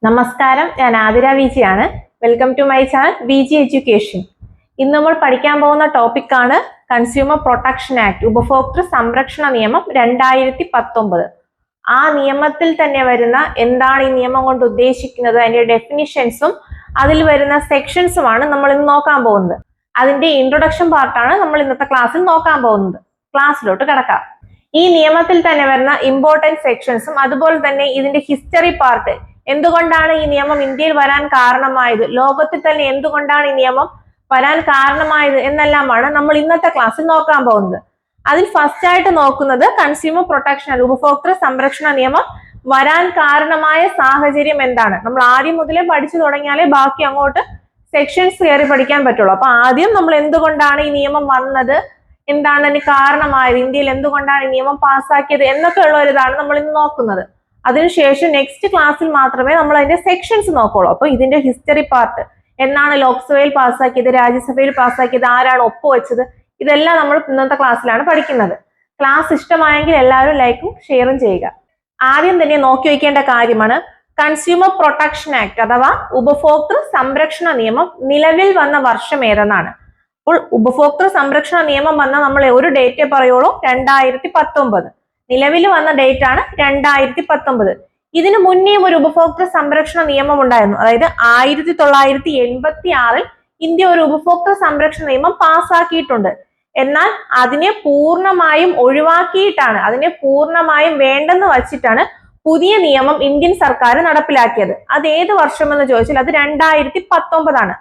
നമസ്കാരം, ഞാൻ ആതിര വിജിയാണ്. Welcome to my channel Viji education. ഇന്ന് നമ്മൾ പഠിക്കാൻ പോകുന്ന ടോപ്പിക്കാണ് കൺസ്യൂമർ പ്രൊട്ടക്ഷൻ ആക്ട്, ഉപഭോക്തൃ സംരക്ഷണ നിയമം 2019. ആ നിയമത്തിൽ തന്നെ വരുന്ന എന്താണ് ഈ നിയമം കൊണ്ട് ഉദ്ദേശിക്കുന്നത്, അതിന്റെ ഡെഫിനിഷൻസും അതിൽ വരുന്ന സെക്ഷൻസുമാണ് നമ്മൾ ഇന്ന് നോക്കാൻ പോകുന്നത്. അതിന്റെ ഇൻട്രൊഡക്ഷൻ പാർട്ടാണ് നമ്മൾ ഇന്നത്തെ ക്ലാസ്സിൽ നോക്കാൻ പോകുന്നത്. ക്ലാസ്സിലോട്ട് കിടക്കാം. ഈ നിയമത്തിൽ തന്നെ വരുന്ന ഇമ്പോർട്ടൻറ്റ് സെക്ഷൻസും അതുപോലെ തന്നെ ഇതിന്റെ ഹിസ്റ്ററി പാർട്ട്, എന്തുകൊണ്ടാണ് ഈ നിയമം ഇന്ത്യയിൽ വരാൻ കാരണമായത്, ലോകത്തിൽ തന്നെ എന്തുകൊണ്ടാണ് ഈ നിയമം വരാൻ കാരണമായത് എന്നെല്ലാമാണ് നമ്മൾ ഇന്നത്തെ ക്ലാസ്സിൽ നോക്കാൻ പോകുന്നത്. അതിൽ ഫസ്റ്റ് ആയിട്ട് നോക്കുന്നത് കൺസ്യൂമർ പ്രൊട്ടക്ഷൻ, ഉപഭോക്തൃ സംരക്ഷണ നിയമം വരാൻ കാരണമായ സാഹചര്യം എന്താണ്. നമ്മൾ ആദ്യം മുതലേ പഠിച്ചു തുടങ്ങിയാലേ ബാക്കി അങ്ങോട്ട് സെക്ഷൻസ് കയറി പഠിക്കാൻ പറ്റുള്ളൂ. അപ്പൊ ആദ്യം നമ്മൾ എന്തുകൊണ്ടാണ് ഈ നിയമം വന്നത്, എന്താണ് അതിന് കാരണമായത്, ഇന്ത്യയിൽ എന്തുകൊണ്ടാണ് ഈ നിയമം പാസ്സാക്കിയത് എന്നൊക്കെ ഉള്ള ഒരു ഇതാണ് നമ്മൾ ഇന്ന് നോക്കുന്നത്. അതിനുശേഷം നെക്സ്റ്റ് ക്ലാസ്സിൽ മാത്രമേ നമ്മൾ അതിന്റെ സെക്ഷൻസ് നോക്കുള്ളൂ. അപ്പൊ ഇതിന്റെ ഹിസ്റ്ററി പാർട്ട്, എന്നാണ് ലോക്സഭയിൽ പാസ്സാക്കിയത്, രാജ്യസഭയിൽ പാസ്സാക്കിയത്, ആരാണ് ഒപ്പുവെച്ചത്, ഇതെല്ലാം നമ്മൾ ഇന്നത്തെ ക്ലാസ്സിലാണ് പഠിക്കുന്നത്. ക്ലാസ് ഇഷ്ടമായെങ്കിൽ എല്ലാവരും ലൈക്കും ഷെയറും ചെയ്യുക. ആദ്യം തന്നെ നോക്കി വയ്ക്കേണ്ട കാര്യമാണ് കൺസ്യൂമർ പ്രൊട്ടക്ഷൻ ആക്ട് അഥവാ ഉപഭോക്തൃ സംരക്ഷണ നിയമം നിലവിൽ വന്ന വർഷം ഏതെന്നാണ്. അപ്പോൾ ഉപഭോക്തൃ സംരക്ഷണ നിയമം വന്ന നമ്മൾ ഒരു ഡേറ്റ് പറയുള്ളൂ, 2019. നിലവിൽ വന്ന ഡേറ്റ് ആണ് 2019. ഇതിനു മുന്നേയും ഒരു ഉപഭോക്തൃ സംരക്ഷണ നിയമം ഉണ്ടായിരുന്നു. അതായത് 1986 ഇന്ത്യ ഒരു ഉപഭോക്തൃ സംരക്ഷണ നിയമം പാസ്സാക്കിയിട്ടുണ്ട്. എന്നാൽ അതിനെ പൂർണ്ണമായും ഒഴിവാക്കിയിട്ടാണ്, അതിനെ പൂർണ്ണമായും വേണ്ടെന്ന് വച്ചിട്ടാണ് പുതിയ നിയമം ഇന്ത്യൻ സർക്കാർ നടപ്പിലാക്കിയത്. അത് ഏത് വർഷം എന്ന് ചോദിച്ചാൽ അത് 2019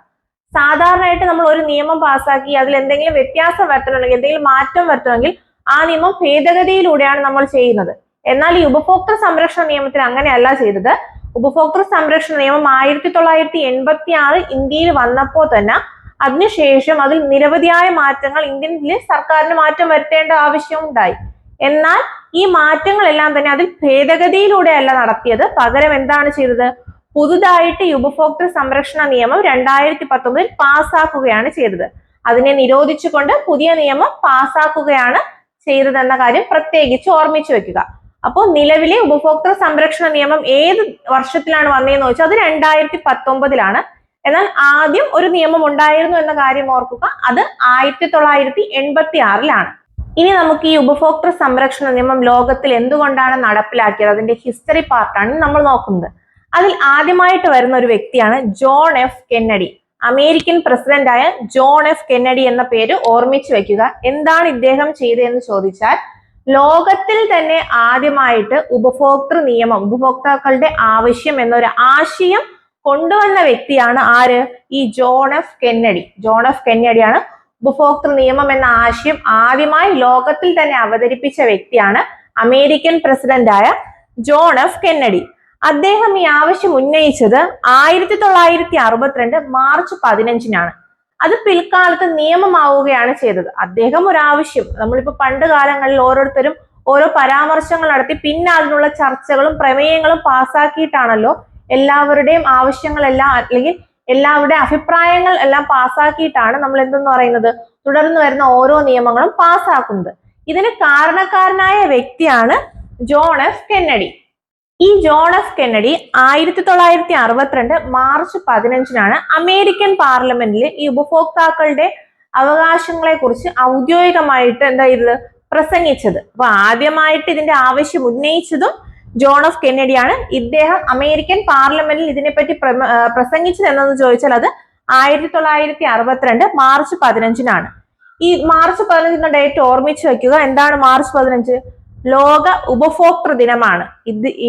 സാധാരണയായിട്ട് നമ്മൾ ഒരു നിയമം പാസ്സാക്കി അതിൽ എന്തെങ്കിലും വ്യത്യാസം വരുത്തണമെങ്കിൽ, എന്തെങ്കിലും മാറ്റം വരുത്തണമെങ്കിൽ ആ നിയമം ഭേദഗതിയിലൂടെയാണ് നമ്മൾ ചെയ്യുന്നത്. എന്നാൽ ഈ ഉപഭോക്തൃ സംരക്ഷണ നിയമത്തിൽ അങ്ങനെയല്ല ചെയ്തത്. ഉപഭോക്തൃ സംരക്ഷണ നിയമം 1986 ഇന്ത്യയിൽ വന്നപ്പോൾ തന്നെ അതിനുശേഷം അതിൽ നിരവധിയായ മാറ്റങ്ങൾ ഇന്ത്യൻ സർക്കാരിന് മാറ്റം വരുത്തേണ്ട ആവശ്യം ഉണ്ടായി. എന്നാൽ ഈ മാറ്റങ്ങളെല്ലാം തന്നെ അതിൽ ഭേദഗതിയിലൂടെയല്ല നടത്തിയത്. പകരം എന്താണ് ചെയ്തത്, പുതുതായിട്ട് ഈ ഉപഭോക്തൃ സംരക്ഷണ നിയമം 2019 പാസ്സാക്കുകയാണ് ചെയ്തത്. അതിനെ നിരോധിച്ചുകൊണ്ട് പുതിയ നിയമം പാസ്സാക്കുകയാണ് ചെയ്തതെന്ന കാര്യം പ്രത്യേകിച്ച് ഓർമ്മിച്ചു വെക്കുക. അപ്പോൾ നിലവിലെ ഉപഭോക്തൃ സംരക്ഷണ നിയമം ഏത് വർഷത്തിലാണ് വന്നതെന്ന് ചോദിച്ചാൽ അത് 2019. എന്നാൽ ആദ്യം ഒരു നിയമം ഉണ്ടായിരുന്നു എന്ന കാര്യം ഓർക്കുക, അത് 1986. ഇനി നമുക്ക് ഈ ഉപഭോക്തൃ സംരക്ഷണ നിയമം ലോകത്തിൽ എന്തുകൊണ്ടാണ് നടപ്പിലാക്കിയത്, അതിന്റെ ഹിസ്റ്ററി പാർട്ടാണ് നമ്മൾ നോക്കുന്നത്. അതിൽ ആദ്യമായിട്ട് വരുന്ന ഒരു വ്യക്തിയാണ് ജോൺ എഫ് കെന്നഡി. അമേരിക്കൻ പ്രസിഡന്റായ ജോൺ എഫ് കെന്നഡി എന്ന പേര് ഓർമ്മിച്ചു വെക്കുക. എന്താണ് ഇദ്ദേഹം ചെയ്തതെന്ന് ചോദിച്ചാൽ, ലോകത്തിൽ തന്നെ ആദ്യമായിട്ട് ഉപഭോക്തൃ നിയമം, ഉപഭോക്താക്കളുടെ ആവശ്യം എന്നൊരു ആശയം കൊണ്ടുവന്ന വ്യക്തിയാണ് ആര്, ഈ John F Kennedy. John F കെന്നഡിയാണ് ഉപഭോക്തൃ നിയമം എന്ന ആശയം ആദ്യമായി ലോകത്തിൽ തന്നെ അവതരിപ്പിച്ച വ്യക്തിയാണ് അമേരിക്കൻ പ്രസിഡന്റായ ജോൺ എഫ് കെന്നഡി. അദ്ദേഹം ഈ ആവശ്യം ഉന്നയിച്ചത് 1962 മാർച്ച് 15. അത് പിൽക്കാലത്ത് നിയമമാവുകയാണ് ചെയ്തത്. അദ്ദേഹം ഒരു ആവശ്യം, നമ്മളിപ്പോ പണ്ട് കാലങ്ങളിൽ ഓരോരുത്തരും ഓരോ പരാമർശങ്ങൾ നടത്തി പിന്നെ അതിനുള്ള ചർച്ചകളും പ്രമേയങ്ങളും പാസ്സാക്കിയിട്ടാണല്ലോ എല്ലാവരുടെയും ആവശ്യങ്ങളെല്ലാം അല്ലെങ്കിൽ എല്ലാവരുടെയും അഭിപ്രായങ്ങൾ എല്ലാം പാസ്സാക്കിയിട്ടാണ് നമ്മൾ എന്തെന്ന് പറയുന്നത്, തുടർന്ന് വരുന്ന ഓരോ നിയമങ്ങളും പാസ്സാക്കുന്നത്. ഇതിന് കാരണക്കാരനായ വ്യക്തിയാണ് ജോൺ എഫ് കെന്നഡി. ഈ John F Kennedy 1962 March 15 American പാർലമെന്റിൽ ഈ ഉപഭോക്താക്കളുടെ അവകാശങ്ങളെ കുറിച്ച് ഔദ്യോഗികമായിട്ട് എന്താ ചെയ്തത്, പ്രസംഗിച്ചത്. അപ്പൊ ആദ്യമായിട്ട് ഇതിന്റെ ആവശ്യം ഉന്നയിച്ചതും ജോൺ എഫ് കെന്നഡിയാണ്. ഇദ്ദേഹം അമേരിക്കൻ പാർലമെന്റിൽ ഇതിനെപ്പറ്റി പ്രസംഗിച്ചത് എന്നു ചോദിച്ചാൽ അത് 1962 മാർച്ച് 15. ഈ മാർച്ച് 15 ഡേറ്റ് ഓർമ്മിച്ചു വെക്കുക. എന്താണ് മാർച്ച് 15? ലോക ഉപഭോക്തൃ ദിനമാണ്.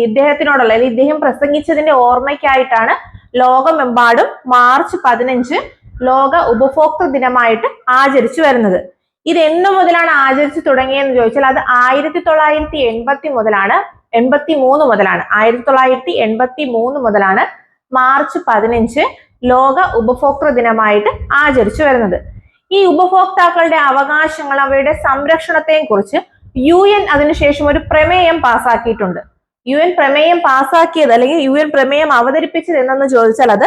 ഇദ്ദേഹത്തിനോടുള്ള അല്ലെങ്കിൽ ഇദ്ദേഹം പ്രസംഗിച്ചതിന്റെ ഓർമ്മയ്ക്കായിട്ടാണ് ലോകമെമ്പാടും മാർച്ച് 15 ലോക ഉപഭോക്തൃ ദിനമായിട്ട് ആചരിച്ചു വരുന്നത്. ഇത് എന്നു മുതലാണ് ആചരിച്ചു തുടങ്ങിയെന്ന് ചോദിച്ചാൽ അത് 1983 മുതലാണ്. 1983 മുതലാണ് മാർച്ച് 15 ലോക ഉപഭോക്തൃ ദിനമായിട്ട് ആചരിച്ചു വരുന്നത്. ഈ ഉപഭോക്താക്കളുടെ അവകാശങ്ങൾ, അവയുടെ സംരക്ഷണത്തെയും കുറിച്ച് UN അതിനുശേഷം ഒരു പ്രമേയം പാസ്സാക്കിയിട്ടുണ്ട്. UN പ്രമേയം പാസ്സാക്കിയത് അല്ലെങ്കിൽ UN പ്രമേയം അവതരിപ്പിച്ചത് എന്നു ചോദിച്ചാൽ അത്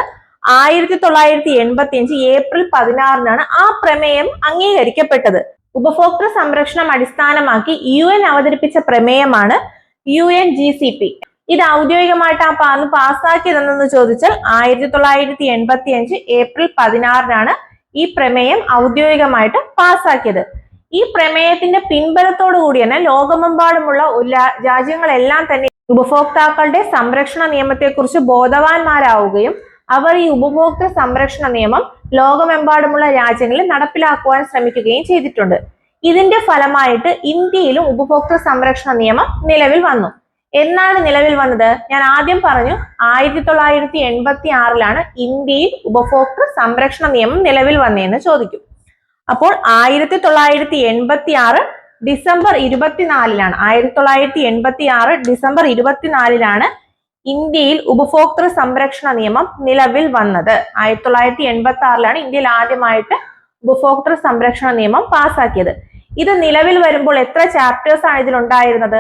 1985 ഏപ്രിൽ 16 ആ പ്രമേയം അംഗീകരിക്കപ്പെട്ടത്. ഉപഭോക്തൃ സംരക്ഷണം അടിസ്ഥാനമാക്കി UN അവതരിപ്പിച്ച പ്രമേയമാണ് UNGCP. ഇത് ഔദ്യോഗികമായിട്ട് അന്ന് പാസ്സാക്കിയതെന്ന് ചോദിച്ചാൽ 1985 ഏപ്രിൽ 16 ഈ പ്രമേയം ഔദ്യോഗികമായിട്ട് പാസ്സാക്കിയത്. ഈ പ്രമേയത്തിന്റെ പിൻബലത്തോടു കൂടി തന്നെ ലോകമെമ്പാടുമുള്ള രാജ്യങ്ങളെല്ലാം തന്നെ ഉപഭോക്താക്കളുടെ സംരക്ഷണ നിയമത്തെക്കുറിച്ച് ബോധവാന്മാരാവുകയും അവർ ഈ ഉപഭോക്തൃ സംരക്ഷണ നിയമം ലോകമെമ്പാടുമുള്ള രാജ്യങ്ങളിൽ നടപ്പിലാക്കുവാൻ ശ്രമിക്കുകയും ചെയ്തിട്ടുണ്ട്. ഇതിന്റെ ഫലമായിട്ട് ഇന്ത്യയിലും ഉപഭോക്തൃ സംരക്ഷണ നിയമം നിലവിൽ വന്നു. എന്നാണ് നിലവിൽ വന്നത്? ഞാൻ ആദ്യം പറഞ്ഞു 1986 ഇന്ത്യയിൽ ഉപഭോക്തൃ സംരക്ഷണ നിയമം നിലവിൽ വന്നതെന്ന് ചോദിക്കും. അപ്പോൾ 1986 ഡിസംബർ 24 1986 ഡിസംബർ 24 ഇന്ത്യയിൽ ഉപഭോക്തൃ സംരക്ഷണ നിയമം നിലവിൽ വന്നത്. 1986 ഇന്ത്യയിൽ ആദ്യമായിട്ട് ഉപഭോക്തൃ സംരക്ഷണ നിയമം പാസ്സാക്കിയത്. ഇത് നിലവിൽ വരുമ്പോൾ എത്ര ചാപ്റ്റേഴ്സ് ആണ് ഇതിൽ ഉണ്ടായിരുന്നത്?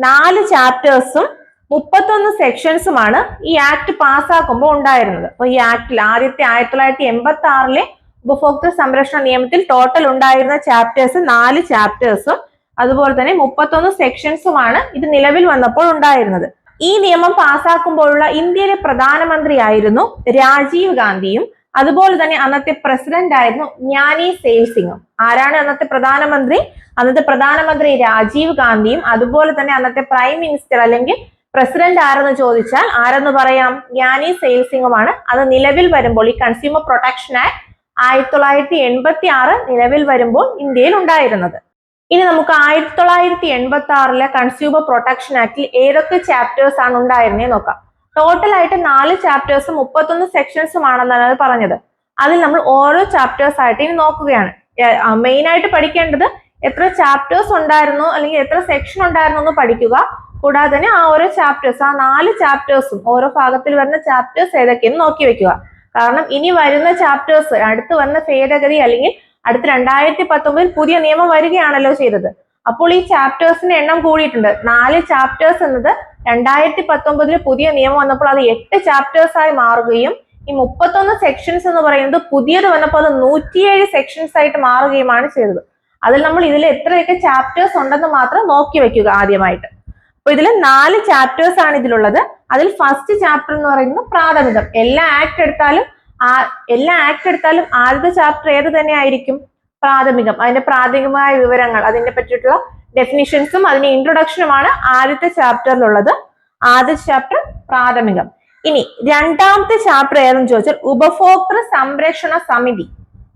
4 ചാപ്റ്റേഴ്സും 31 സെക്ഷൻസുമാണ് ഈ ആക്ട് പാസ്സാക്കുമ്പോൾ ഉണ്ടായിരുന്നത്. അപ്പൊ ഈ ആക്ടിൽ ആദ്യത്തെ 1986 ഉപഭോക്തൃ സംരക്ഷണ നിയമത്തിൽ ടോട്ടൽ ഉണ്ടായിരുന്ന ചാപ്റ്റേഴ്സ് 4 ചാപ്റ്റേഴ്സും അതുപോലെ തന്നെ 31 സെക്ഷൻസുമാണ് ഇത് നിലവിൽ വന്നപ്പോൾ ഉണ്ടായിരുന്നത്. ഈ നിയമം പാസ്സാക്കുമ്പോഴുള്ള ഇന്ത്യയിലെ പ്രധാനമന്ത്രിയായിരുന്നു രാജീവ് ഗാന്ധിയും അതുപോലെ തന്നെ അന്നത്തെ പ്രസിഡന്റ് ആയിരുന്നു ജ്ഞാനി സെയിൽ സിംഗും. ആരാണ് അന്നത്തെ പ്രധാനമന്ത്രി? അന്നത്തെ പ്രധാനമന്ത്രി രാജീവ് ഗാന്ധിയും അതുപോലെ തന്നെ അന്നത്തെ പ്രൈം മിനിസ്റ്റർ അല്ലെങ്കിൽ പ്രസിഡന്റ് ആരെന്ന് ചോദിച്ചാൽ ആരെന്ന് പറയാം? ജ്ഞാനി സെയിൽ സിംഗുമാണ്. അത് നിലവിൽ വരുമ്പോൾ ഈ കൺസ്യൂമർ പ്രൊട്ടക്ഷൻ ആക്ട് 1986 നിലവിൽ വരുമ്പോൾ ഇന്ത്യയിൽ ഉണ്ടായിരുന്നത്. ഇനി നമുക്ക് 1986 കൺസ്യൂമർ പ്രൊട്ടക്ഷൻ ആക്ടിൽ ഏതൊക്കെ ചാപ്റ്റേഴ്സ് ആണ് ഉണ്ടായിരുന്നേ നോക്കാം. ടോട്ടൽ ആയിട്ട് 4 ചാപ്റ്റേഴ്സും 31 സെക്ഷൻസും ആണെന്നാണ് പറഞ്ഞത്. അതിൽ നമ്മൾ ഓരോ ചാപ്റ്റേഴ്സ് ആയിട്ട് ഇനി നോക്കുകയാണ്. മെയിൻ ആയിട്ട് പഠിക്കേണ്ടത് എത്ര ചാപ്റ്റേഴ്സ് ഉണ്ടായിരുന്നു അല്ലെങ്കിൽ എത്ര സെക്ഷൻ ഉണ്ടായിരുന്നു എന്ന് പഠിക്കുക. കൂടാതെ തന്നെ ആ ഓരോ ചാപ്റ്റേഴ്സ്, ആ 4 ചാപ്റ്റേഴ്സും ഓരോ ഭാഗത്തിൽ വരുന്ന ചാപ്റ്റേഴ്സ് ഏതൊക്കെയെന്ന് നോക്കി വെക്കുക. കാരണം ഇനി വരുന്ന ചാപ്റ്റേഴ്സ്, അടുത്ത് വരുന്ന ഭേദഗതി അല്ലെങ്കിൽ അടുത്ത 2019 പുതിയ നിയമം വരികയാണല്ലോ ചെയ്തത്. അപ്പോൾ ഈ ചാപ്റ്റേഴ്സിന്റെ എണ്ണം കൂടിയിട്ടുണ്ട്. 4 ചാപ്റ്റേഴ്സ് എന്നത് 2019 പുതിയ നിയമം വന്നപ്പോൾ അത് 8 ചാപ്റ്റേഴ്സ് ആയി മാറുകയും ഈ 31 സെക്ഷൻസ് എന്ന് പറയുന്നത് പുതിയത് വന്നപ്പോൾ അത് 107 സെക്ഷൻസ് ആയിട്ട് മാറുകയുമാണ് ചെയ്തത്. അതിൽ നമ്മൾ ഇതിൽ എത്രയൊക്കെ ചാപ്റ്റേഴ്സ് ഉണ്ടെന്ന് മാത്രം നോക്കി വെക്കുക ആദ്യമായിട്ട്. അപ്പൊ ഇതിൽ 4 ചാപ്റ്റേഴ്സ് ആണ് ഇതിലുള്ളത്. അതിൽ ഫസ്റ്റ് ചാപ്റ്റർ എന്ന് പറയുന്നത് പ്രാഥമികം. എല്ലാ ആക്ട് എടുത്താലും ആദ്യത്തെ ചാപ്റ്റർ ഏത് തന്നെ ആയിരിക്കും? പ്രാഥമികം. അതിന്റെ പ്രാഥമികമായ വിവരങ്ങൾ, അതിനെ പറ്റിയിട്ടുള്ള ഡെഫിനിഷൻസും അതിന്റെ ഇൻട്രൊഡക്ഷനുമാണ് ആദ്യത്തെ ചാപ്റ്ററിലുള്ളത്. ആദ്യത്തെ ചാപ്റ്റർ പ്രാഥമികം. ഇനി രണ്ടാമത്തെ ചാപ്റ്റർ ഏതെന്ന് ചോദിച്ചാൽ ഉപഭോക്തൃ സംരക്ഷണ സമിതി.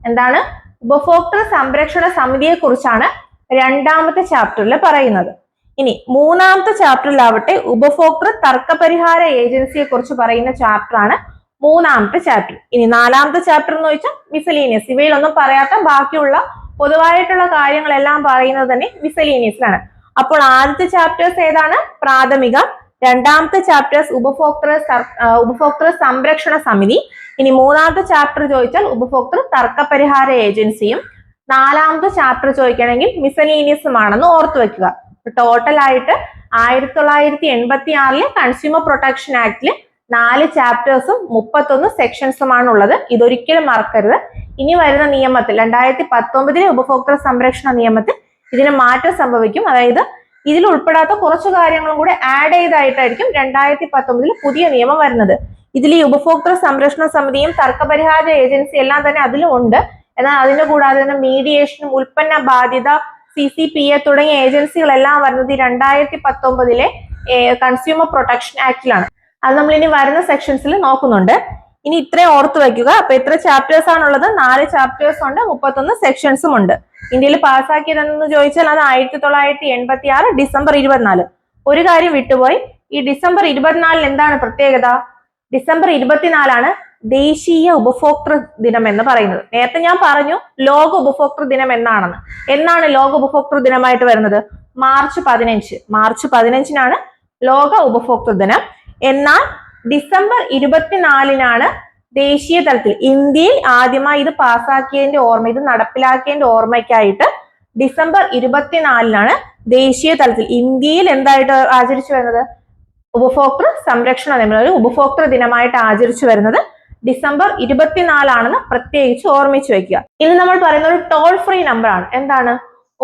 എന്താണ്? ഉപഭോക്തൃ സംരക്ഷണ സമിതിയെ കുറിച്ചാണ് രണ്ടാമത്തെ ചാപ്റ്ററിൽ പറയുന്നത്. ഇനി മൂന്നാമത്തെ ചാപ്റ്ററിലാവട്ടെ ഉപഭോക്തൃ തർക്കപരിഹാര ഏജൻസിയെ കുറിച്ച് പറയുന്ന ചാപ്റ്റർ ആണ് മൂന്നാമത്തെ ചാപ്റ്റർ. ഇനി നാലാമത്തെ ചാപ്റ്റർ എന്ന് വെച്ചാൽ മിസലീനിയസ്. ഇവയിലൊന്നും പറയാത്ത ബാക്കിയുള്ള പൊതുവായിട്ടുള്ള കാര്യങ്ങളെല്ലാം പറയുന്നത് തന്നെ മിസലീനിയസിലാണ്. അപ്പോൾ ആദ്യത്തെ ചാപ്റ്റേഴ്സ് ഏതാണ്? പ്രാഥമികം. രണ്ടാമത്തെ ചാപ്റ്റേഴ്സ് ഉപഭോക്തൃ സംരക്ഷണ സമിതി. ഇനി മൂന്നാമത്തെ ചാപ്റ്റർ ചോദിച്ചാൽ ഉപഭോക്തൃ തർക്കപരിഹാര ഏജൻസിയും. നാലാമത്തെ ചാപ്റ്റർ ചോദിക്കണമെങ്കിൽ മിസലീനിയസും ആണെന്ന് ഓർത്തു വെക്കുക. ടോട്ടൽ ആയിട്ട് 1986 കൺസ്യൂമർ പ്രൊട്ടക്ഷൻ ആക്ടില് 4 ചാപ്റ്റേഴ്സും 31 സെക്ഷൻസുമാണ് ഉള്ളത്. ഇതൊരിക്കലും മറക്കരുത്. ഇനി വരുന്ന നിയമത്തിൽ 2019 ഉപഭോക്തൃ സംരക്ഷണ നിയമത്തിൽ ഇതിന് മാറ്റം സംഭവിക്കും. അതായത് ഇതിൽ ഉൾപ്പെടാത്ത കുറച്ചു കാര്യങ്ങളും കൂടെ ആഡ് ചെയ്തായിട്ടായിരിക്കും 2019 പുതിയ നിയമം വരുന്നത്. ഇതിൽ ഈ ഉപഭോക്തൃ സംരക്ഷണ സമിതിയും തർക്കപരിഹാര ഏജൻസി എല്ലാം തന്നെ അതിലും ഉണ്ട്. എന്നാൽ അതിന്റെ കൂടാതെ തന്നെ മീഡിയേഷനും ഉൽപ്പന്ന ബാധ്യത CCPA തുടങ്ങിയ ഏജൻസികളെല്ലാം വരുന്നത് 2019 കൺസ്യൂമർ പ്രൊട്ടക്ഷൻ ആക്ടിലാണ്. അത് നമ്മൾ ഇനി വരുന്ന സെക്ഷൻസിൽ നോക്കുന്നുണ്ട്. ഇനി ഇത്രയും ഓർത്തു വയ്ക്കുക. അപ്പൊ എത്ര ചാപ്റ്റേഴ്സ് ആണുള്ളത്? 4 ചാപ്റ്റേഴ്സ് ഉണ്ട്, 31 സെക്ഷൻസും ഉണ്ട്. ഇന്ത്യയിൽ പാസ്സാക്കിയതെന്ന് ചോദിച്ചാൽ അത് 1986 ഡിസംബർ 24. ഒരു കാര്യം വിട്ടുപോയി. ഈ ഡിസംബർ 24 എന്താണ് പ്രത്യേകത? ഡിസംബർ 24 ദേശീയ ഉപഭോക്തൃ ദിനം എന്ന് പറയുന്നത്. നേരത്തെ ഞാൻ പറഞ്ഞു ലോക ഉപഭോക്തൃ ദിനം എന്നാണെന്ന്. എന്നാണ് ലോക ഉപഭോക്തൃ ദിനമായിട്ട് വരുന്നത്? മാർച്ച് 15. ലോക ഉപഭോക്തൃ ദിനം. എന്നാൽ ഡിസംബർ 24 ദേശീയ തലത്തിൽ ഇന്ത്യയിൽ ആദ്യമായി ഇത് പാസ്സാക്കിയതിന്റെ ഓർമ്മ, ഇത് നടപ്പിലാക്കിയതിന്റെ ഓർമ്മയ്ക്കായിട്ട് ഡിസംബർ 24 ദേശീയ തലത്തിൽ ഇന്ത്യയിൽ എന്തായിട്ട് ആചരിച്ചു വരുന്നത്? ഉപഭോക്തൃ സംരക്ഷണ ദിനം, ഒരു ഉപഭോക്തൃ ദിനമായിട്ട് ആചരിച്ചു വരുന്നത് ഡിസംബർ 24 പ്രത്യേകിച്ച് ഓർമ്മിച്ചു വെക്കുക. ഇനി നമ്മൾ പറയുന്ന ഒരു ടോൾ ഫ്രീ നമ്പർ ആണ്. എന്താണ്?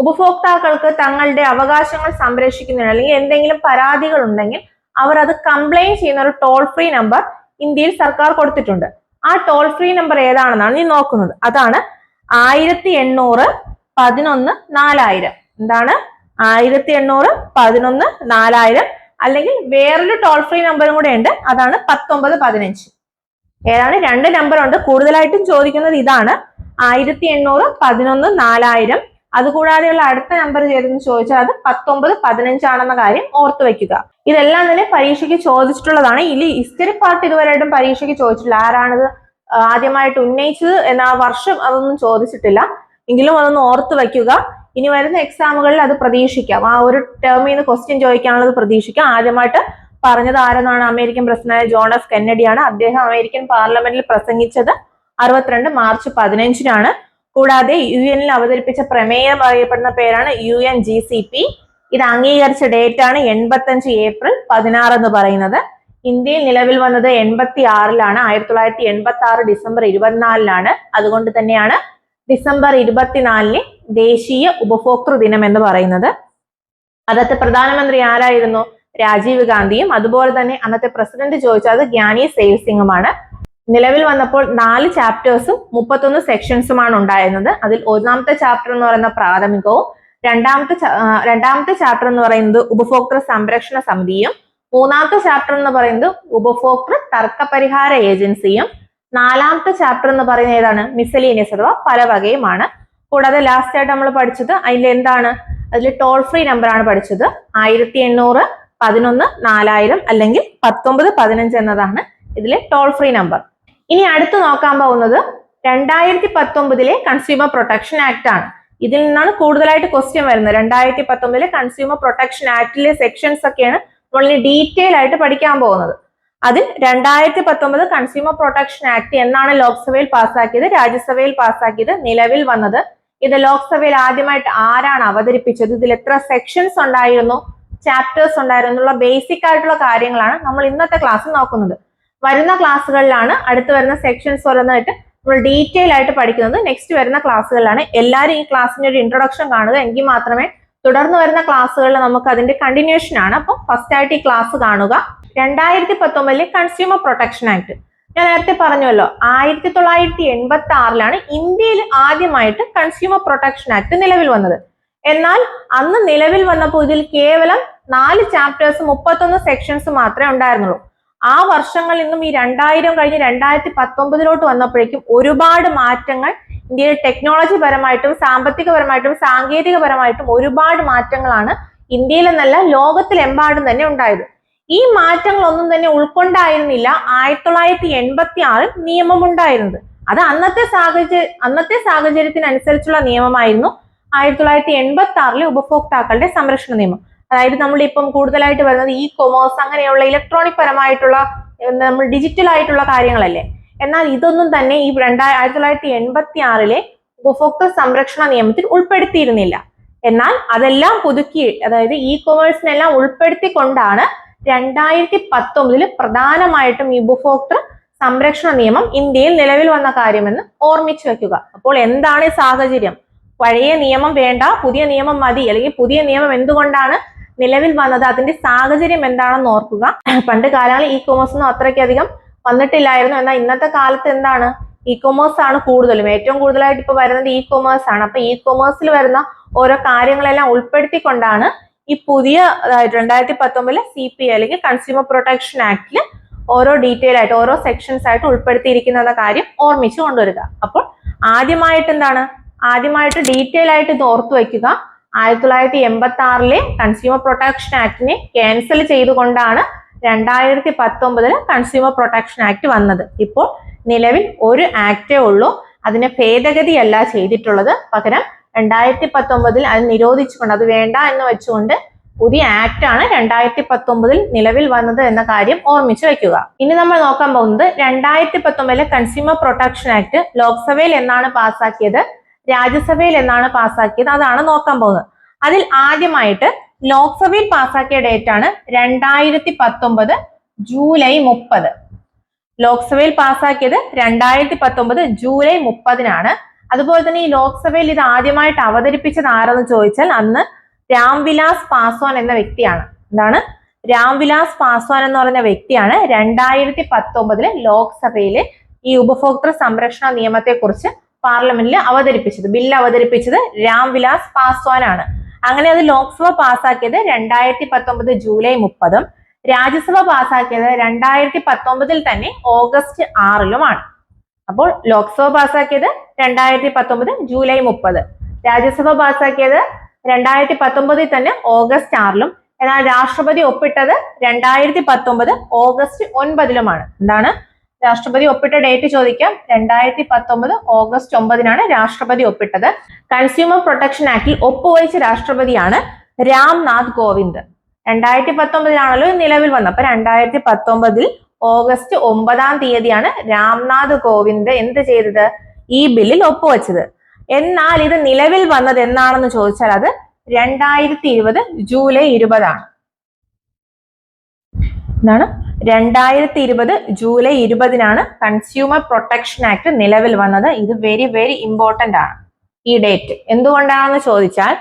ഉപഭോക്താക്കൾക്ക് തങ്ങളുടെ അവകാശങ്ങൾ സംരക്ഷിക്കുന്നതിന് അല്ലെങ്കിൽ എന്തെങ്കിലും പരാതികൾ ഉണ്ടെങ്കിൽ അവർ അത് കംപ്ലൈന്റ് ചെയ്യുന്ന ഒരു ടോൾ ഫ്രീ നമ്പർ ഇന്ത്യയിൽ സർക്കാർ കൊടുത്തിട്ടുണ്ട്. ആ ടോൾ ഫ്രീ നമ്പർ ഏതാണെന്നാണ് നീ നോക്കുന്നത്. അതാണ് 1811-4000. എന്താണ്? 1811-4000. അല്ലെങ്കിൽ വേറൊരു ടോൾ ഫ്രീ നമ്പറും കൂടെ ഉണ്ട്, അതാണ് 1915. ഏതാണ്? 2 നമ്പർ ഉണ്ട്. കൂടുതലായിട്ടും ചോദിക്കുന്നത് ഇതാണ്, 1811-4000. അതുകൂടാതെയുള്ള അടുത്ത നമ്പർ ഏതെന്ന് ചോദിച്ചാൽ അത് 1915 ആണെന്ന കാര്യം ഓർത്തു വെക്കുക. ഇതെല്ലാം തന്നെ പരീക്ഷയ്ക്ക് ചോദിച്ചിട്ടുള്ളതാണ്. ഇതിൽ ഹിസ്റ്ററി പാർട്ട് ഇതുവരെയായിട്ടും പരീക്ഷയ്ക്ക് ചോദിച്ചിട്ടില്ല. ആരാണത് ആദ്യമായിട്ട് ഉന്നയിച്ചത് എന്ന ആ വർഷം അതൊന്നും ചോദിച്ചിട്ടില്ല. എങ്കിലും അതൊന്ന് ഓർത്തു വയ്ക്കുക. ഇനി വരുന്ന എക്സാമുകളിൽ അത് പ്രതീക്ഷിക്കാം. ആ ഒരു ടേമിൽ നിന്ന് ക്വസ്റ്റ്യൻ ചോദിക്കാനുള്ളത് പ്രതീക്ഷിക്കാം. ആദ്യമായിട്ട് പറഞ്ഞത് ആരെന്നാണ്? അമേരിക്കൻ പ്രസിഡന്റായ ജോൺ എഫ് കെന്നഡിയാണ്. അദ്ദേഹം അമേരിക്കൻ പാർലമെന്റിൽ പ്രസംഗിച്ചത് 62 മാർച്ച് 15-നാണ്. കൂടാതെ UN അവതരിപ്പിച്ച പ്രമേയം അറിയപ്പെടുന്ന പേരാണ് UNGCP. ഇത് അംഗീകരിച്ച ഡേറ്റ് ആണ് 85 ഏപ്രിൽ 16 എന്ന് പറയുന്നത്. ഇന്ത്യയിൽ നിലവിൽ വന്നത് 86-ലാണ്. 1986 ഡിസംബർ 24-ലാണ്. അതുകൊണ്ട് തന്നെയാണ് ഡിസംബർ 24-ന് ദേശീയ ഉപഭോക്തൃ ദിനം എന്ന് പറയുന്നത്. അന്നത്തെ പ്രധാനമന്ത്രി ആരായിരുന്നു? രാജീവ് ഗാന്ധിയും. അതുപോലെ തന്നെ അന്നത്തെ പ്രസിഡന്റ് ചോദിച്ചത് ഗ്യാനി സെയിൽ സിംഗുമാണ്. നിലവിൽ വന്നപ്പോൾ 4 ചാപ്റ്റേഴ്സും 31 സെക്ഷൻസുമാണ് ഉണ്ടായിരുന്നത്. അതിൽ ഒന്നാമത്തെ ചാപ്റ്റർ എന്ന് പറയുന്ന പ്രാഥമികവും, രണ്ടാമത്തെ ചാപ്റ്റർ എന്ന് പറയുന്നത് ഉപഭോക്തൃ സംരക്ഷണ സമിതിയും, മൂന്നാമത്തെ ചാപ്റ്റർ എന്ന് പറയുന്നത് ഉപഭോക്തൃ തർക്ക പരിഹാര ഏജൻസിയും, 4ാമത്തെ ചാപ്റ്റർ എന്ന് പറയുന്നത് ഏതാണ്? മിസലേനിയസ് അഥവാ പല വകയുമാണ്. കൂടാതെ ലാസ്റ്റ് ആയിട്ട് നമ്മൾ പഠിച്ചത് അതിൽ എന്താണ്? അതിൽ ടോൾ ഫ്രീ നമ്പർ ആണ് പഠിച്ചത്. 1811-4000 അല്ലെങ്കിൽ 1915 എന്നതാണ് ഇതിലെ ടോൾ ഫ്രീ നമ്പർ. ഇനി അടുത്ത് നോക്കാൻ പോകുന്നത് 2019-ലെ കൺസ്യൂമർ പ്രൊട്ടക്ഷൻ ആക്ട് ആണ്. ഇതിൽ നിന്നാണ് കൂടുതലായിട്ട് ക്വസ്റ്റ്യൻ വരുന്നത്. 2019-ലെ കൺസ്യൂമർ പ്രൊട്ടക്ഷൻ ആക്ടിലെ സെക്ഷൻസ് ഒക്കെയാണ് നമ്മൾ ഡീറ്റെയിൽ ആയിട്ട് പഠിക്കാൻ പോകുന്നത്. അതിൽ 2019 കൺസ്യൂമർ പ്രൊട്ടക്ഷൻ ആക്ട് എന്നാണ് ലോക്സഭയിൽ പാസ്സാക്കിയത്, രാജ്യസഭയിൽ പാസ്സാക്കിയത്, നിലവിൽ വന്നത്? ഇത് ലോക്സഭയിൽ ആദ്യമായിട്ട് ആരാണ് അവതരിപ്പിച്ചത്? ഇതിൽ എത്ര സെക്ഷൻസ് ഉണ്ടായിരുന്നു, ചാപ്റ്റേഴ്സ് ഉണ്ടായിരുന്നു എന്നുള്ള ബേസിക് ആയിട്ടുള്ള കാര്യങ്ങളാണ് നമ്മൾ ഇന്നത്തെ ക്ലാസ്സിൽ നോക്കുന്നത്. വരുന്ന ക്ലാസ്സുകളിലാണ് അടുത്ത് വരുന്ന സെക്ഷൻസ് ഓരോന്നായിട്ട് നമ്മൾ ഡീറ്റെയിൽ ആയിട്ട് പഠിക്കുന്നത്. നെക്സ്റ്റ് വരുന്ന ക്ലാസ്സുകളിലാണ്. എല്ലാവരും ഈ ക്ലാസ്സിന്റെ ഒരു ഇൻട്രൊഡക്ഷൻ കാണുക, എങ്കിൽ മാത്രമേ തുടർന്ന് വരുന്ന ക്ലാസ്സുകളിൽ നമുക്ക് അതിന്റെ കണ്ടിന്യൂഷൻ ആണ്. അപ്പോൾ ഫസ്റ്റ് ആയിട്ട് ഈ ക്ലാസ് കാണുക. 2019-ലെ കൺസ്യൂമർ പ്രൊട്ടക്ഷൻ ആക്ട് ഞാൻ നേരത്തെ പറഞ്ഞല്ലോ, 1986-ലാണ് ഇന്ത്യയിൽ ആദ്യമായിട്ട് കൺസ്യൂമർ പ്രൊട്ടക്ഷൻ ആക്ട് നിലവിൽ വന്നത്. എന്നാൽ അന്ന് നിലവിൽ വന്നപ്പോൾ ഇതിൽ കേവലം 4 ചാപ്റ്റേഴ്സ് 31 സെക്ഷൻസ് മാത്രമേ ഉണ്ടായിരുന്നുള്ളൂ. ആ വർഷങ്ങളിൽ നിന്നും ഈ 2000 കഴിഞ്ഞ് 2019-ലോട്ട് വന്നപ്പോഴേക്കും ഒരുപാട് മാറ്റങ്ങൾ ഇന്ത്യയിൽ ടെക്നോളജി പരമായിട്ടും സാമ്പത്തികപരമായിട്ടും സാങ്കേതികപരമായിട്ടും ഒരുപാട് മാറ്റങ്ങളാണ് ഇന്ത്യയിൽ എന്നല്ല ലോകത്തിലെമ്പാടും തന്നെ ഉണ്ടായത്. ഈ മാറ്റങ്ങളൊന്നും തന്നെ ഉൾക്കൊണ്ടായിരുന്നില്ല 1986-ൽ നിയമം ഉണ്ടായിരുന്നത്. അത് അന്നത്തെ സാഹചര്യത്തിനനുസരിച്ചുള്ള നിയമമായിരുന്നു 1986-ലെ ഉപഭോക്താക്കളുടെ സംരക്ഷണ നിയമം. അതായത് നമ്മളിപ്പം കൂടുതലായിട്ട് വരുന്നത് ഇ കൊമേഴ്സ് അങ്ങനെയുള്ള ഇലക്ട്രോണിക് പരമായിട്ടുള്ള നമ്മൾ ഡിജിറ്റൽ ആയിട്ടുള്ള കാര്യങ്ങളല്ലേ. എന്നാൽ ഇതൊന്നും തന്നെ ഈ 1986-ലെ ഉപഭോക്തൃ സംരക്ഷണ നിയമത്തിൽ ഉൾപ്പെടുത്തിയിരുന്നില്ല. എന്നാൽ അതെല്ലാം പുതുക്കി, അതായത് ഇ കൊമേഴ്സിനെല്ലാം ഉൾപ്പെടുത്തിക്കൊണ്ടാണ് 2019-ൽ പ്രധാനമായിട്ടും ഈ ഉപഭോക്തൃ സംരക്ഷണ നിയമം ഇന്ത്യയിൽ നിലവിൽ വന്ന കാര്യമെന്ന് ഓർമ്മിച്ചു വെക്കുക. അപ്പോൾ എന്താണ് ഈ സാഹചര്യം? പഴയ നിയമം വേണ്ട, പുതിയ നിയമം മതി, അല്ലെങ്കിൽ പുതിയ നിയമം എന്തുകൊണ്ടാണ് നിലവിൽ വന്നത്, അതിന്റെ സാഹചര്യം എന്താണെന്ന് ഓർക്കുക. പണ്ട് കാലങ്ങളിൽ ഇ കൊമേഴ്സ് ഒന്നും അത്രയ്ക്കധികം വന്നിട്ടില്ലായിരുന്നു. എന്നാൽ ഇന്നത്തെ കാലത്ത് എന്താണ്? ഇ കൊമേഴ്സ് ആണ് കൂടുതലും. ഏറ്റവും കൂടുതലായിട്ട് ഇപ്പൊ വരുന്നത് ഇ കൊമേഴ്സ് ആണ്. അപ്പൊ ഇ കൊമേഴ്സിൽ വരുന്ന ഓരോ കാര്യങ്ങളെല്ലാം ഉൾപ്പെടുത്തിക്കൊണ്ടാണ് ഈ പുതിയ 2019-ലെ CPA അല്ലെങ്കിൽ കൺസ്യൂമർ പ്രൊട്ടക്ഷൻ ആക്ടിൽ ഓരോ ഡീറ്റെയിൽ ആയിട്ട് ഓരോ സെക്ഷൻസ് ആയിട്ട് ഉൾപ്പെടുത്തിയിരിക്കുന്ന എന്ന കാര്യം ഓർമ്മിച്ചു കൊണ്ടുവരിക. അപ്പോൾ ആദ്യമായിട്ട് ഡീറ്റെയിൽ ആയിട്ട് ഇത് ഓർത്തു വയ്ക്കുക. 1986-ലെ കൺസ്യൂമർ പ്രൊട്ടക്ഷൻ ആക്ടിനെ ക്യാൻസൽ ചെയ്തുകൊണ്ടാണ് 2019-ൽ കൺസ്യൂമർ പ്രൊട്ടക്ഷൻ ആക്ട് വന്നത്. ഇപ്പോൾ നിലവിൽ ഒരു ആക്ടേ ഉള്ളൂ. അതിനെ ഭേദഗതിയല്ല ചെയ്തിട്ടുള്ളത്. പകരം 2019-ൽ അത് നിരോധിച്ചുകൊണ്ട്, അത് വേണ്ട എന്ന് വെച്ചുകൊണ്ട് പുതിയ ആക്ട് ആണ് 2019-ൽ നിലവിൽ വന്നത് എന്ന കാര്യം ഓർമ്മിച്ചു വെക്കുക. ഇനി നമ്മൾ നോക്കാൻ പോകുന്നത് 2019-ലെ കൺസ്യൂമർ പ്രൊട്ടക്ഷൻ ആക്ട് ലോക്സഭയിൽ എന്നാണ് പാസ്സാക്കിയത്, രാജ്യസഭയിൽ എന്നാണ് പാസ്സാക്കിയത്, അതാണ് നോക്കാൻ പോകുന്നത്. അതിൽ ആദ്യമായിട്ട് ലോക്സഭയിൽ പാസ്സാക്കിയ ഡേറ്റ് ആണ് 2019 ജൂലൈ 30. ലോക്സഭയിൽ പാസ്സാക്കിയത് 2019 ജൂലൈ 30-നാണ്. അതുപോലെ തന്നെ ഈ ലോക്സഭയിൽ ഇത് ആദ്യമായിട്ട് അവതരിപ്പിച്ചത് ആരെന്ന് ചോദിച്ചാൽ അന്ന് രാംവിലാസ് പാസ്വാൻ എന്ന വ്യക്തിയാണ്. എന്താണ്? രാംവിലാസ് പാസ്വാൻ എന്ന് പറഞ്ഞ വ്യക്തിയാണ് 2019 ലോക്സഭയില് ഈ ഉപഭോക്തൃ സംരക്ഷണ നിയമത്തെ കുറിച്ച് പാർലമെന്റിൽ അവതരിപ്പിച്ചത്. ബില്ല് അവതരിപ്പിച്ചത് രാംവിലാസ് പാസ്വാൻ ആണ്. അങ്ങനെ അത് ലോക്സഭ പാസ്സാക്കിയത് 2019 ജൂലൈ 30, രാജ്യസഭ പാസ്സാക്കിയത് 2019 തന്നെ ഓഗസ്റ്റ് 6 അപ്പോൾ ലോക്സഭ പാസ്സാക്കിയത് 2019 ജൂലൈ 30, രാജ്യസഭ പാസ്സാക്കിയത് 2019 തന്നെ ഓഗസ്റ്റ് 6, എന്നാൽ രാഷ്ട്രപതി ഒപ്പിട്ടത് 2019 ഓഗസ്റ്റ് 9. എന്താണ് രാഷ്ട്രപതി ഒപ്പിട്ട ഡേറ്റ് ചോദിക്കാം. 2019 ഓഗസ്റ്റ് 9 രാഷ്ട്രപതി ഒപ്പിട്ടത്. കൺസ്യൂമർ പ്രൊട്ടക്ഷൻ ആക്ടിൽ ഒപ്പുവെച്ച രാഷ്ട്രപതിയാണ് രാംനാഥ് കോവിന്ദ്. 2019 നിലവിൽ വന്നത്. അപ്പൊ 2019 ഓഗസ്റ്റ് 9 രാംനാഥ് കോവിന്ദ് എന്ത് ചെയ്തത്? ഈ ബില്ലിൽ ഒപ്പുവെച്ചത്. എന്നാൽ ഇത് നിലവിൽ വന്നത് എന്നാണെന്ന് ചോദിച്ചാൽ അത് 2020 ജൂലൈ 20 എന്താണ് 2020 ജൂലൈ 20 കൺസ്യൂമർ പ്രൊട്ടക്ഷൻ ആക്ട് നിലവിൽ വന്നത്. ഇത് വെരി വെരി ഇമ്പോർട്ടന്റ് ആണ് ഈ ഡേറ്റ്. എന്തുകൊണ്ടാണെന്ന് ചോദിച്ചാൽ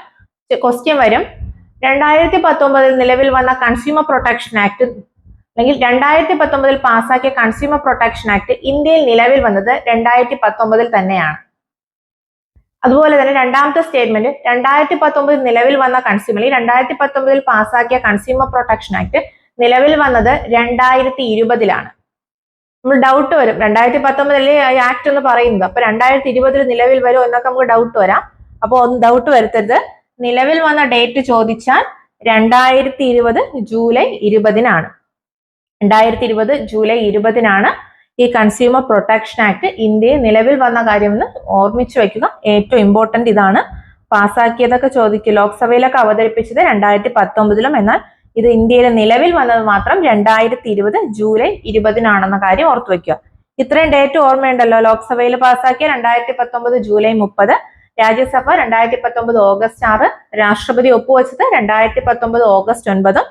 ക്വസ്റ്റ്യൻ വരും. 2019 നിലവിൽ വന്ന കൺസ്യൂമർ പ്രൊട്ടക്ഷൻ ആക്ട് അല്ലെങ്കിൽ 2019 പാസ്സാക്കിയ കൺസ്യൂമർ പ്രൊട്ടക്ഷൻ ആക്ട് ഇന്ത്യയിൽ നിലവിൽ വന്നത് 2019 തന്നെയാണ്. അതുപോലെ തന്നെ രണ്ടാമത്തെ സ്റ്റേറ്റ്മെന്റ് 2019 നിലവിൽ വന്ന കൺസ്യൂമർ 2019 പാസ്സാക്കിയ കൺസ്യൂമർ പ്രൊട്ടക്ഷൻ ആക്ട് നിലവിൽ വന്നത് 2020. നമ്മൾ ഡൗട്ട് വരും, 2019 ആക്ട് എന്ന് പറയുന്നത്, അപ്പൊ 2020 നിലവിൽ വരുമോ എന്നൊക്കെ നമുക്ക് ഡൗട്ട് വരാം. അപ്പൊ ഒന്ന് ഡൗട്ട് വരുത്തരുത്. നിലവിൽ വന്ന ഡേറ്റ് ചോദിച്ചാൽ 2020 ജൂലൈ 20 2020 ജൂലൈ 20 ഈ കൺസ്യൂമർ പ്രൊട്ടക്ഷൻ ആക്ട് ഇന്ത്യയിൽ നിലവിൽ വന്ന കാര്യമെന്ന് ഓർമ്മിച്ചു വെക്കുക. ഏറ്റവും ഇമ്പോർട്ടന്റ് ഇതാണ്. പാസ്സാക്കിയതൊക്കെ ചോദിക്കും. ലോക്സഭയിലൊക്കെ അവതരിപ്പിച്ചത് 2019, എന്നാൽ ഇത് ഇന്ത്യയിൽ നിലവിൽ വന്നത് മാത്രം 2020 ജൂലൈ 20 കാര്യം ഓർത്തു വെക്കുക. ഇത്രയും ഡേറ്റ് ഓർമ്മയുണ്ടല്ലോ. ലോക്സഭയിൽ പാസ്സാക്കിയ 2019 ജൂലൈ 30, രാജ്യസഭ 2019 ഓഗസ്റ്റ് 6, രാഷ്ട്രപതി ഒപ്പുവെച്ചത് 2019 ഓഗസ്റ്റ് 9,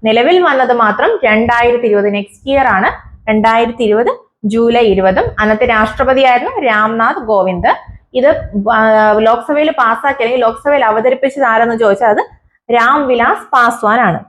നിലവിൽ വന്നത് മാത്രം 2020 നെക്സ്റ്റ് ഇയർ ആണ് 2020 ജൂലൈ 20. അന്നത്തെ രാഷ്ട്രപതിയായിരുന്നു രാംനാഥ് കോവിന്ദ്. ഇത് ലോക്സഭയിൽ പാസ്സാക്കി അല്ലെങ്കിൽ ലോക്സഭയിൽ അവതരിപ്പിച്ചത് ആരെന്ന് ചോദിച്ചാൽ അത് രാംവിലാസ് പാസ്വാൻ ആണ്.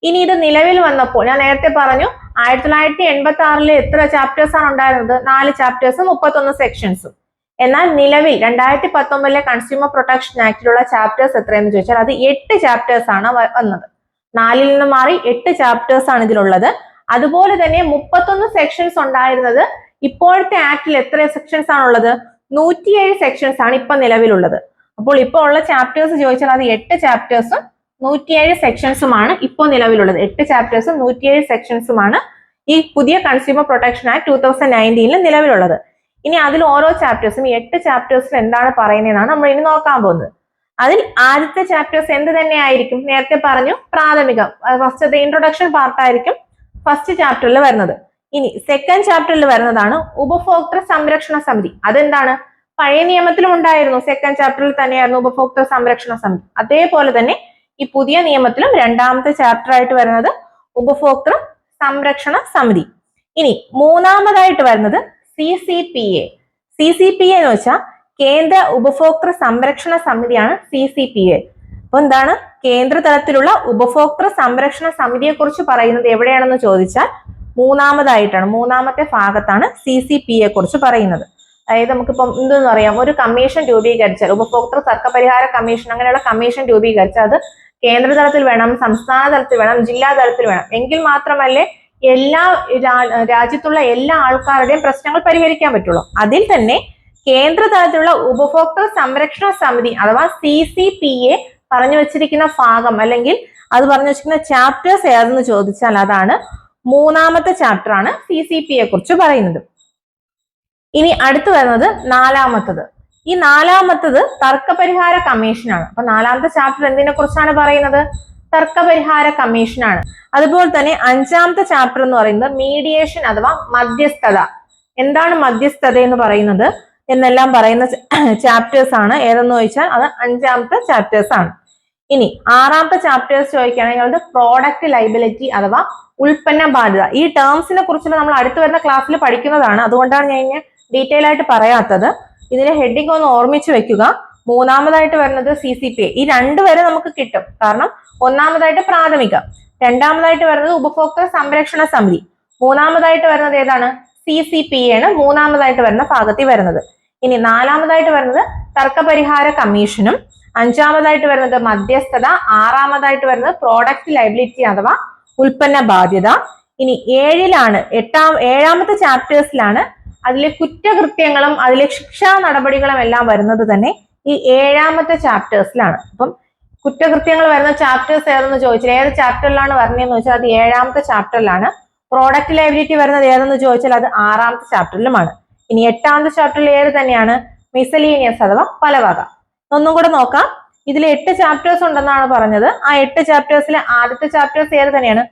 ഇനി ഇത് നിലവിൽ വന്നപ്പോൾ ഞാൻ നേരത്തെ പറഞ്ഞു 1986 എത്ര ചാപ്റ്റേഴ്സ് ആണ് ഉണ്ടായിരുന്നത്? 4 ചാപ്റ്റേഴ്സും 31 സെക്ഷൻസും. എന്നാൽ നിലവിൽ 2019 കൺസ്യൂമർ പ്രൊട്ടക്ഷൻ ആക്ടിലുള്ള ചാപ്റ്റേഴ്സ് എത്രയെന്ന് ചോദിച്ചാൽ അത് 8 ചാപ്റ്റേഴ്സ് ആണ് വന്നത്. 4 നിന്ന് മാറി 8 ചാപ്റ്റേഴ്സ് ആണ് ഇതിലുള്ളത്. അതുപോലെ തന്നെ 31 സെക്ഷൻസ് ഉണ്ടായിരുന്നത്. ഇപ്പോഴത്തെ ആക്ടിൽ എത്ര സെക്ഷൻസ് ആണുള്ളത്? 107 സെക്ഷൻസ് ആണ് ഇപ്പൊ നിലവിലുള്ളത്. അപ്പോൾ ഇപ്പോൾ ഉള്ള ചാപ്റ്റേഴ്സ് ചോദിച്ചാൽ അത് 8 ചാപ്റ്റേഴ്സും 107 സെക്ഷൻസുമാണ് ഇപ്പോൾ നിലവിലുള്ളത്. 8 ചാപ്റ്റേഴ്സും 107 സെക്ഷൻസുമാണ് ഈ പുതിയ കൺസ്യൂമർ പ്രൊട്ടക്ഷൻ ആക്ട് 2019 നിലവിലുള്ളത്. ഇനി അതിൽ ഓരോ ചാപ്റ്റേഴ്സും 8 ചാപ്റ്റേഴ്സിൽ എന്താണ് പറയുന്നതെന്നാണ് നമ്മൾ ഇനി നോക്കാൻ പോകുന്നത്. അതിൽ ആദ്യത്തെ ചാപ്റ്റേഴ്സ് എന്ത് തന്നെ ആയിരിക്കും? നേരത്തെ പറഞ്ഞു പ്രാഥമികം, ഫസ്റ്റത്തെ ഇൻട്രൊഡക്ഷൻ പാർട്ടായിരിക്കും ഫസ്റ്റ് ചാപ്റ്ററിൽ വരുന്നത്. ഇനി സെക്കൻഡ് ചാപ്റ്ററിൽ വരുന്നതാണ് ഉപഭോക്തൃ സംരക്ഷണ സമിതി. അതെന്താണ്? പഴയ നിയമത്തിലും ഉണ്ടായിരുന്നു. സെക്കൻഡ് ചാപ്റ്ററിൽ തന്നെയായിരുന്നു ഉപഭോക്തൃ സംരക്ഷണ സമിതി. അതേപോലെ തന്നെ ഈ പുതിയ നിയമത്തിലും രണ്ടാമത്തെ ചാപ്റ്റർ ആയിട്ട് വരുന്നത് ഉപഭോക്തൃ സംരക്ഷണ സമിതി. ഇനി മൂന്നാമതായിട്ട് വരുന്നത് CCPA. CCPA എന്ന് വെച്ചാൽ കേന്ദ്ര ഉപഭോക്തൃ സംരക്ഷണ സമിതിയാണ് CCPA. അപ്പൊ എന്താണ്? കേന്ദ്ര തലത്തിലുള്ള ഉപഭോക്തൃ സംരക്ഷണ സമിതിയെ കുറിച്ച് പറയുന്നത് എവിടെയാണെന്ന് ചോദിച്ചാൽ മൂന്നാമതായിട്ടാണ്. മൂന്നാമത്തെ ഭാഗത്താണ് CCPA കുറിച്ച് പറയുന്നത്. അതായത് നമുക്കിപ്പം എന്തെന്ന് അറിയാം, ഒരു കമ്മീഷൻ രൂപീകരിച്ചാൽ ഉപഭോക്തൃ തർക്ക പരിഹാര കമ്മീഷൻ അങ്ങനെയുള്ള കമ്മീഷൻ രൂപീകരിച്ചാൽ അത് കേന്ദ്ര തലത്തിൽ വേണം, സംസ്ഥാന തലത്തിൽ വേണം, ജില്ലാ തലത്തിൽ വേണം. എങ്കിൽ മാത്രമല്ലേ എല്ലാ രാജ്യത്തുള്ള എല്ലാ ആൾക്കാരുടെയും പ്രശ്നങ്ങൾ പരിഹരിക്കാൻ പറ്റുള്ളൂ. അതിൽ തന്നെ കേന്ദ്ര തലത്തിലുള്ള ഉപഭോക്തൃ സംരക്ഷണ സമിതി അഥവാ CCPA പറഞ്ഞു വെച്ചിരിക്കുന്ന ഭാഗം അല്ലെങ്കിൽ അത് പറഞ്ഞു വെച്ചിരിക്കുന്ന ചാപ്റ്റേഴ്സ് ഏതെന്ന് ചോദിച്ചാൽ അതാണ് മൂന്നാമത്തെ ചാപ്റ്റർ ആണ് CCPA കുറിച്ച് പറയുന്നത്. ഇനി അടുത്ത് വരുന്നത് നാലാമത്തത്. ഈ നാലാമത്തത് തർക്കപരിഹാര കമ്മീഷനാണ്. അപ്പൊ നാലാമത്തെ ചാപ്റ്റർ എന്തിനെ കുറിച്ചാണ് പറയുന്നത്? തർക്കപരിഹാര കമ്മീഷനാണ്. അതുപോലെ തന്നെ അഞ്ചാമത്തെ ചാപ്റ്റർ എന്ന് പറയുന്നത് മീഡിയേഷൻ അഥവാ മധ്യസ്ഥത. എന്താണ് മധ്യസ്ഥത എന്ന് പറയുന്നത് എന്നെല്ലാം പറയുന്ന ചാപ്റ്റേഴ്സ് ആണ്. ഏതെന്ന് ചോദിച്ചാൽ അത് അഞ്ചാമത്തെ ചാപ്റ്റേഴ്സ് ആണ്. ഇനി ആറാമത്തെ ചാപ്റ്റേഴ്സ് ചോദിക്കുകയാണെങ്കിൽ അത് പ്രോഡക്റ്റ് ലൈബിലിറ്റി അഥവാ ഉൽപ്പന്ന ബാധ്യത. ഈ ടേംസിനെ കുറിച്ചുള്ള നമ്മൾ അടുത്ത് വരുന്ന ക്ലാസ്സിൽ പഠിക്കുന്നതാണ്. അതുകൊണ്ടാണ് ഞാൻ ഡീറ്റെയിൽ ആയിട്ട് പറയാത്തത്. ഇതിന്റെ ഹെഡിങ് ഒന്ന് ഓർമ്മിച്ച് വെക്കുക. മൂന്നാമതായിട്ട് വരുന്നത് CCPA. ഈ രണ്ടുപേരെ നമുക്ക് കിട്ടും. കാരണം ഒന്നാമതായിട്ട് പ്രാഥമികം, രണ്ടാമതായിട്ട് വരുന്നത് ഉപഭോക്തൃ സംരക്ഷണ സമിതി. മൂന്നാമതായിട്ട് വരുന്നത് ഏതാണ്? CCPA ആണ് മൂന്നാമതായിട്ട് വരുന്ന ഭാഗത്തിൽ വരുന്നത്. ഇനി നാലാമതായിട്ട് വരുന്നത് തർക്കപരിഹാര കമ്മീഷനും, അഞ്ചാമതായിട്ട് വരുന്നത് മധ്യസ്ഥത, ആറാമതായിട്ട് വരുന്നത് പ്രോഡക്റ്റ് ലയബിലിറ്റി അഥവാ ഉൽപ്പന്ന ബാധ്യത. ഇനി ഏഴാമത്തെ ചാപ്റ്റേഴ്സിലാണ് അതിലെ കുറ്റകൃത്യങ്ങളും അതിലെ ശിക്ഷാ നടപടികളും എല്ലാം വരുന്നത് തന്നെ ഈ ഏഴാമത്തെ ചാപ്റ്റേഴ്സിലാണ്. അപ്പം കുറ്റകൃത്യങ്ങൾ വരുന്ന ചാപ്റ്റേഴ്സ് ഏതെന്ന് ചോദിച്ചാൽ ഏത് ചാപ്റ്ററിലാണ് വരുന്നതെന്ന് ചോദിച്ചാൽ അത് ഏഴാമത്തെ ചാപ്റ്ററിലാണ്. പ്രോഡക്റ്റ് ലയബിലിറ്റി വരുന്നത് ഏതെന്ന് ചോദിച്ചാൽ അത് ആറാമത്തെ ചാപ്റ്ററിലുമാണ്. ഇനി എട്ടാമത്തെ ചാപ്റ്ററിൽ ഏത് തന്നെയാണ്? മിസലീനിയസ് അഥവാ പലവക. ഒന്നും കൂടെ നോക്കാം. ഇതിൽ 8 ചാപ്റ്റേഴ്സ് ഉണ്ടെന്നാണ് പറഞ്ഞത്. ആ 8 ചാപ്റ്റേഴ്സിലെ ആദ്യത്തെ ചാപ്റ്റേഴ്സ് ഏത് തന്നെയാണ്?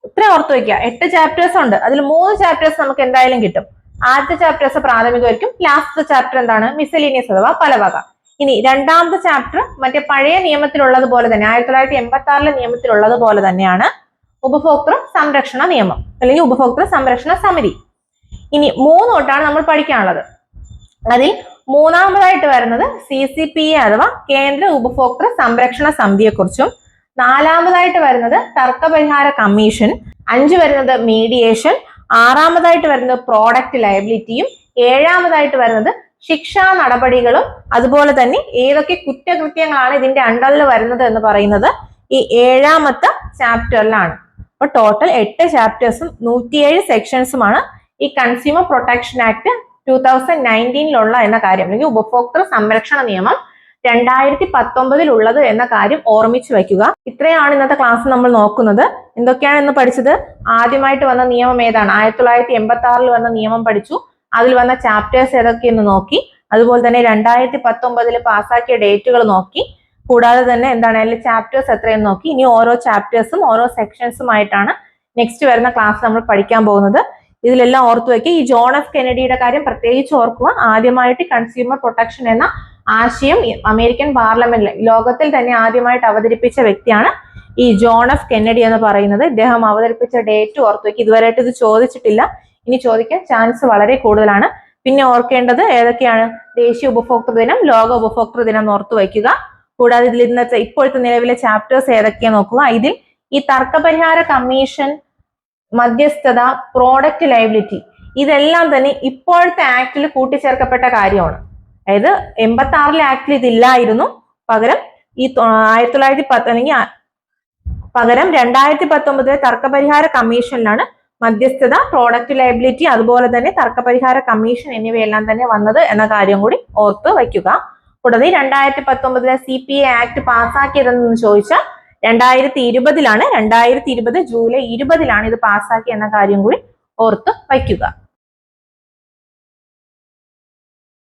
ഇത്ര ഓർത്ത് വയ്ക്കുക, 8 ചാപ്റ്റേഴ്സ് ഉണ്ട്. അതിൽ 3 ചാപ്റ്റേഴ്സ് നമുക്ക് എന്തായാലും കിട്ടും. ആദ്യത്തെ ചാപ്റ്റേഴ്സ് പ്രാഥമികമായിരിക്കും, ലാസ്റ്റത്തെ ചാപ്റ്റർ എന്താണ്? മിസലീനിയസ് അഥവാ പലവക. ഇനി രണ്ടാമത്തെ ചാപ്റ്റർ മറ്റേ പഴയ നിയമത്തിലുള്ളത് പോലെ തന്നെ 1986 നിയമത്തിലുള്ളത് പോലെ തന്നെയാണ് ഉപഭോക്തൃ സംരക്ഷണ നിയമം അല്ലെങ്കിൽ ഉപഭോക്തൃ സംരക്ഷണ സമിതി. ഇനി 3 തൊട്ടാണ് നമ്മൾ പഠിക്കാനുള്ളത്. അതിൽ മൂന്നാമതായിട്ട് വരുന്നത് CCPA അഥവാ കേന്ദ്ര ഉപഭോക്തൃ സംരക്ഷണ സമിതിയെ കുറിച്ചും, നാലാമതായിട്ട് വരുന്നത് തർക്കപരിഹാര കമ്മീഷൻ, 5 വരുന്നത് മീഡിയേഷൻ, ആറാമതായിട്ട് വരുന്നത് പ്രോഡക്റ്റ് ലയബിലിറ്റിയും, ഏഴാമതായിട്ട് വരുന്നത് ശിക്ഷാ നടപടികളും, അതുപോലെ തന്നെ ഏതൊക്കെ കുറ്റകൃത്യങ്ങളാണ് ഇതിന്റെ അണ്ടറിൽ വരുന്നത് എന്ന് പറയുന്നത് ഈ ഏഴാമത്തെ ചാപ്റ്ററിലാണ്. അപ്പൊ ടോട്ടൽ 8 ചാപ്റ്റേഴ്സും 107 സെക്ഷൻസുമാണ് ഈ കൺസ്യൂമർ പ്രൊട്ടക്ഷൻ ആക്ട് 2019 എന്ന കാര്യം അല്ലെങ്കിൽ ഉപഭോക്തൃ സംരക്ഷണ നിയമം 2019 ഉള്ളത് എന്ന കാര്യം ഓർമ്മിച്ചു വയ്ക്കുക. ഇത്രയാണ് ഇന്നത്തെ ക്ലാസ് നമ്മൾ നോക്കുന്നത്. എന്തൊക്കെയാണ് ഇന്ന് പഠിച്ചത്? ആദ്യമായിട്ട് വന്ന നിയമം ഏതാണ്? 1986 വന്ന നിയമം പഠിച്ചു. അതിൽ വന്ന ചാപ്റ്റേഴ്സ് ഏതൊക്കെയെന്ന് നോക്കി. അതുപോലെ തന്നെ 2019 പാസ്സാക്കിയ ഡേറ്റുകൾ നോക്കി. കൂടാതെ തന്നെ എന്താണ് അതിലെ ചാപ്റ്റേഴ്സ് എത്രയെന്ന് നോക്കി. ഇനി ഓരോ ചാപ്റ്റേഴ്സും ഓരോ സെക്ഷൻസുമായിട്ടാണ് നെക്സ്റ്റ് വരുന്ന ക്ലാസ് നമ്മൾ പഠിക്കാൻ പോകുന്നത്. ഇതിലെല്ലാം ഓർത്തു വയ്ക്കുക. ഈ ജോൺ എഫ് കെന്നഡിയുടെ കാര്യം പ്രത്യേകിച്ച് ഓർക്കുക. ആദ്യമായിട്ട് കൺസ്യൂമർ പ്രൊട്ടക്ഷൻ എന്ന ആശയം അമേരിക്കൻ പാർലമെന്റിൽ ലോകത്തിൽ തന്നെ ആദ്യമായിട്ട് അവതരിപ്പിച്ച വ്യക്തിയാണ് ഈ ജോൺ എഫ് കെന്നഡി എന്ന് പറയുന്നത്. ഇദ്ദേഹം അവതരിപ്പിച്ച ഡേറ്റ് ഓർത്തു വയ്ക്കുക. ഇതുവരെയായിട്ട് ഇത് ചോദിച്ചിട്ടില്ല, ഇനി ചോദിക്കാൻ ചാൻസ് വളരെ കൂടുതലാണ്. പിന്നെ ഓർക്കേണ്ടത് ഏതൊക്കെയാണ്? ദേശീയ ഉപഭോക്തൃ ദിനം, ലോക ഉപഭോക്തൃ ദിനം ഓർത്തു വയ്ക്കുക. കൂടാതെ ഇതിൽ ഇന്നത്തെ ഇപ്പോഴത്തെ നിലവിലെ ചാപ്റ്റേഴ്സ് ഏതൊക്കെയാന്ന് നോക്കുക. ഇതിൽ ഈ തർക്കപരിഹാര കമ്മീഷൻ, മധ്യസ്ഥത, പ്രോഡക്റ്റ് ലയബിലിറ്റി ഇതെല്ലാം തന്നെ ഇപ്പോഴത്തെ ആക്ടിൽ കൂട്ടിച്ചേർക്കപ്പെട്ട കാര്യമാണ്. അതായത് 86 ആക്ടിൽ ഇതില്ലായിരുന്നു. പകരം ഈ 1910 അല്ലെങ്കിൽ പകരം 2019 തർക്കപരിഹാര കമ്മീഷനിലാണ് മധ്യസ്ഥത, പ്രോഡക്റ്റ് ലയബിലിറ്റി, അതുപോലെ തന്നെ തർക്കപരിഹാര കമ്മീഷൻ എന്നിവയെല്ലാം തന്നെ വന്നത് എന്ന കാര്യം കൂടി ഓർത്ത് വയ്ക്കുക. കൂടാതെ 2019 CPA ആക്ട് പാസ്സാക്കിയതെന്ന് ചോദിച്ചാൽ 2020 2020 ജൂലൈ 20 ഇത് പാസ്സാക്കി എന്ന കാര്യം കൂടി ഓർത്ത് വയ്ക്കുക.